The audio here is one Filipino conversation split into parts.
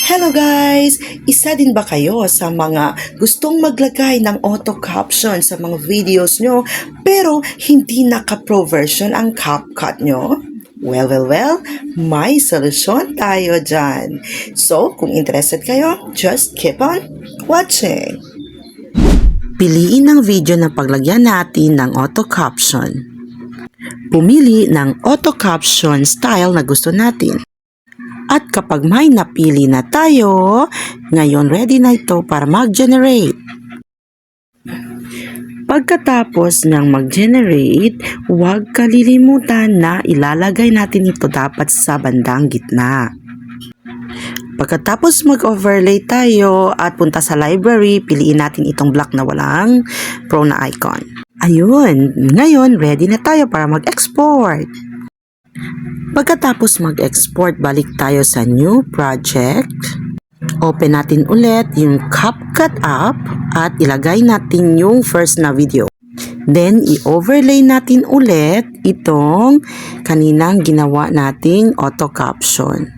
Hello guys! Isa din ba kayo sa mga gustong maglagay ng auto caption sa mga videos nyo pero hindi naka-pro version ang CapCut nyo? Well, may solusyon tayo dyan. So, kung interested kayo, just keep on watching. Piliin ang video na paglagyan natin ng auto caption. Pumili ng auto caption style na gusto natin. At kapag may napili na tayo, ngayon ready na ito para mag-generate. Pagkatapos ng mag-generate, huwag kalilimutan na ilalagay natin ito dapat sa bandang gitna. Pagkatapos mag-overlay tayo at punta sa library, piliin natin itong block na walang pro na icon. Ayun, ngayon ready na tayo para mag-export. Pagkatapos mag-export, balik tayo sa new project. Open natin ulit yung CapCut app at ilagay natin yung first na video. Then, i-overlay natin ulit itong kaninang ginawa nating auto caption.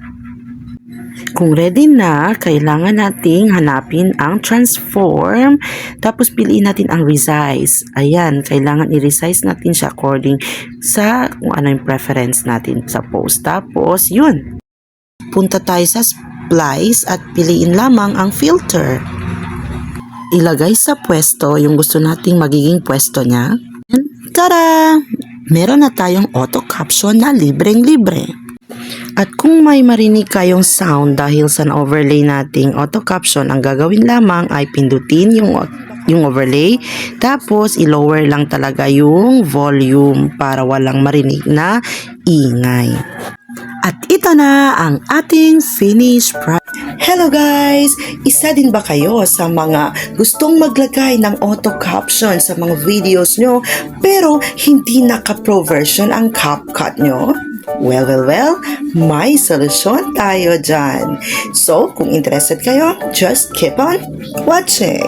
Kung ready na, kailangan nating hanapin ang transform, tapos piliin natin ang resize. Ayan, kailangan i-resize natin siya according sa kung ano yung preference natin sa post. Tapos, yun. Punta tayo sa splice at piliin lamang ang filter. Ilagay sa pwesto yung gusto nating magiging pwesto niya. Tada! Meron na tayong auto caption na libreng-libre. At kung may marinig kayong sound dahil sa overlay nating auto caption, ang gagawin lamang ay pindutin yung overlay, tapos i-lower lang talaga yung volume para walang marinig na ingay. At ito na ang ating finished product. Hello guys! Isa din ba kayo sa mga gustong maglagay ng auto caption sa mga videos nyo pero hindi naka-pro version ang CapCut nyo? Well, may solusyon tayo dyan. So, kung interested kayo, just keep on watching.